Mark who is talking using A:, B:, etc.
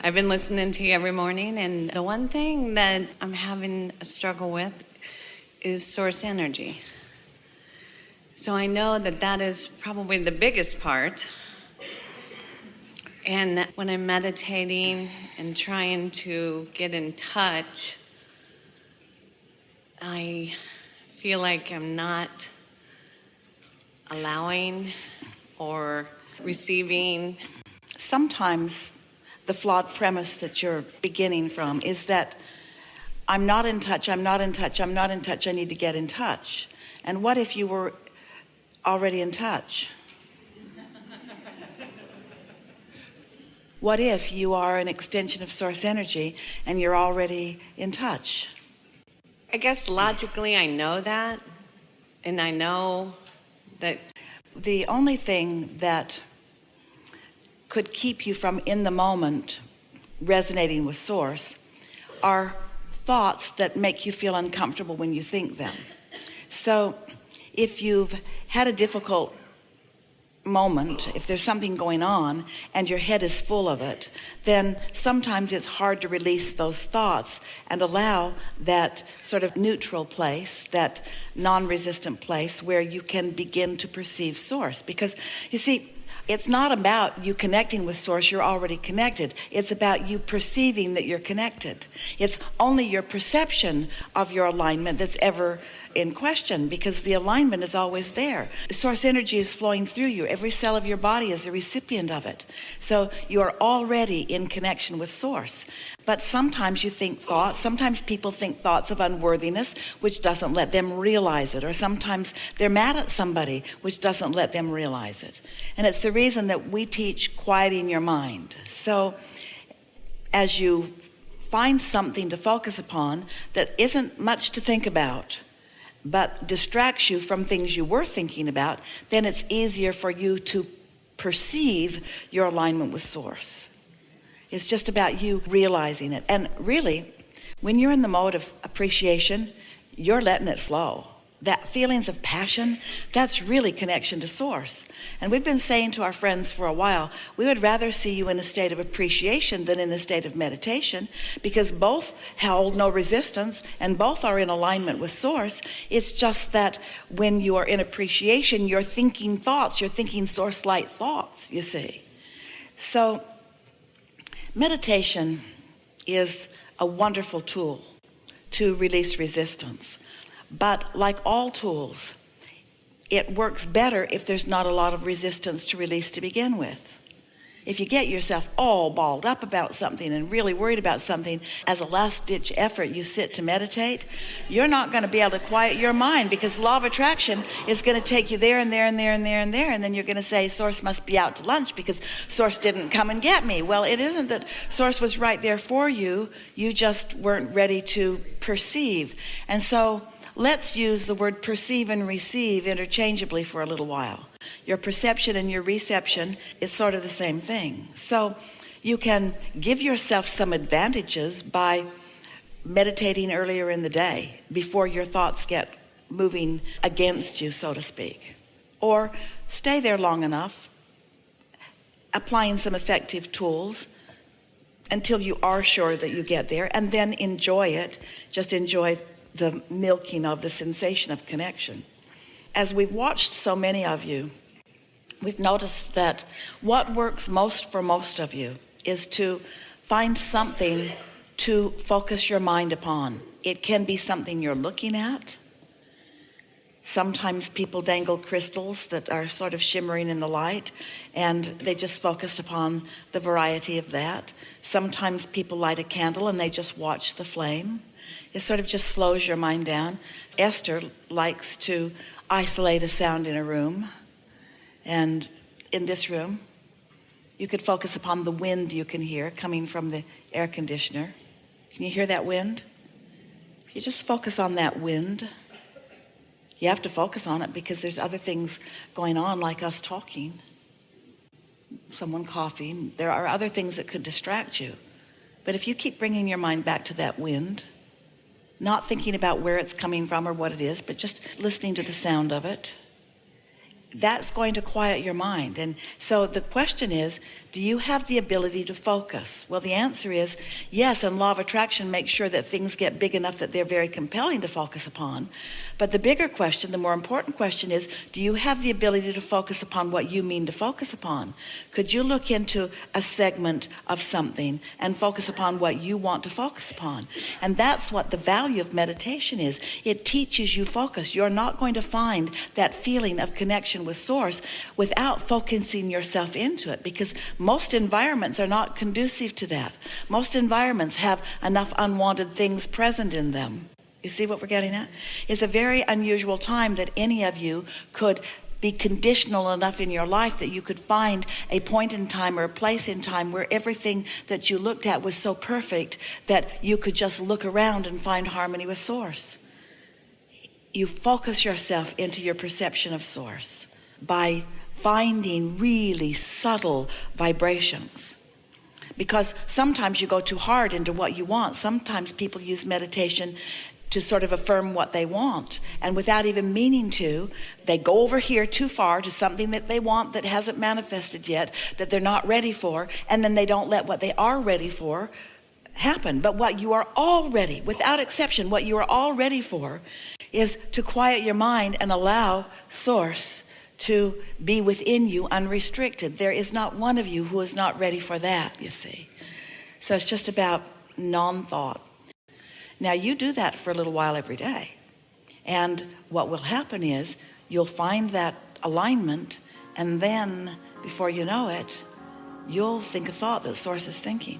A: I've been listening to you every morning, and the one thing that I'm having a struggle with is source energy. So I know that that is probably the biggest part. And when I'm meditating and trying to get in touch, I feel like I'm not allowing or receiving.
B: Sometimes the flawed premise that you're beginning from is that I'm not in touch, I'm not in touch, I'm not in touch, I need to get in touch. And what if you were already in touch? What if you are an extension of source energy and you're already in touch?
A: I guess logically I know that, and I know that
B: the only thing that could keep you from in the moment resonating with source are thoughts that make you feel uncomfortable when you think them. So if you've had a difficult moment, if there's something going on and your head is full of it, then sometimes it's hard to release those thoughts and allow that sort of neutral place, that non-resistant place where you can begin to perceive source. Because you see, it's not about you connecting with source, you're already connected. It's about you perceiving that you're connected. It's only your perception of your alignment that's ever in question, because the alignment is always there. Source energy is flowing through you. Every cell of your body is a recipient of it. So you are already in connection with source. But sometimes you think thoughts, sometimes people think thoughts of unworthiness, which doesn't let them realize it. Or sometimes they're mad at somebody, which doesn't let them realize it. And it's the reason that we teach quieting your mind. So as you find something to focus upon that isn't much to think about, but distracts you from things you were thinking about, then it's easier for you to perceive your alignment with source. It's just about you realizing it. And really, when you're in the mode of appreciation, you're letting it flow. That feelings of passion, that's really connection to source. And we've been saying to our friends for a while, we would rather see you in a state of appreciation than in a state of meditation, because both hold no resistance and both are in alignment with source. It's just that when you are in appreciation, you're thinking thoughts, you're thinking source-light thoughts, you see. So meditation is a wonderful tool to release resistance. But like all tools, it works better if there's not a lot of resistance to release to begin with. If you get yourself all balled up about something and really worried about something, as a last-ditch effort you sit to meditate, you're not going to be able to quiet your mind, because law of attraction is going to take you there and there and there and there and there, and then you're going to say, source must be out to lunch because source didn't come and get me. Well, it isn't that source was right there for you. You just weren't ready to perceive. And so let's use the word perceive and receive interchangeably for a little while. Your perception and your reception is sort of the same thing. So you can give yourself some advantages by meditating earlier in the day before your thoughts get moving against you, so to speak. Or stay there long enough, applying some effective tools until you are sure that you get there, and then enjoy it. Just enjoy the milking of the sensation of connection. As we've watched so many of you, we've noticed that what works most for most of you is to find something to focus your mind upon. It can be something you're looking at. Sometimes people dangle crystals that are sort of shimmering in the light, and they just focus upon the variety of that. Sometimes people light a candle and they just watch the flame. It sort of just slows your mind down. Esther likes to isolate a sound in a room. And in this room, you could focus upon the wind you can hear coming from the air conditioner. Can you hear that wind? You just focus on that wind. You have to focus on it because there's other things going on, like us talking, someone coughing. There are other things that could distract you. But if you keep bringing your mind back to that wind, not thinking about where it's coming from or what it is, but just listening to the sound of it, that's going to quiet your mind. And so the question is, do you have the ability to focus? Well, the answer is yes, and law of attraction makes sure that things get big enough that they're very compelling to focus upon. But the bigger question, the more important question is, do you have the ability to focus upon what you mean to focus upon? Could you look into a segment of something and focus upon what you want to focus upon? And that's what the value of meditation is. It teaches you focus. You're not going to find that feeling of connection with Source without focusing yourself into it, because most environments are not conducive to that. Most environments have enough unwanted things present in them. You see what we're getting at? It's a very unusual time that any of you could be conditional enough in your life that you could find a point in time or a place in time where everything that you looked at was so perfect that you could just look around and find harmony with Source. You focus yourself into your perception of Source by finding really subtle vibrations. Because sometimes you go too hard into what you want. Sometimes people use meditation to sort of affirm what they want, and without even meaning to, they go over here too far to something that they want that hasn't manifested yet, that they're not ready for, and then they don't let what they are ready for happen. But what you are all ready, without exception, what you are all ready for is to quiet your mind and allow Source to be within you unrestricted. There is not one of you who is not ready for that, you see. So it's just about non-thought. Now you do that for a little while every day, and what will happen is you'll find that alignment, and then before you know it, you'll think a thought that Source is thinking.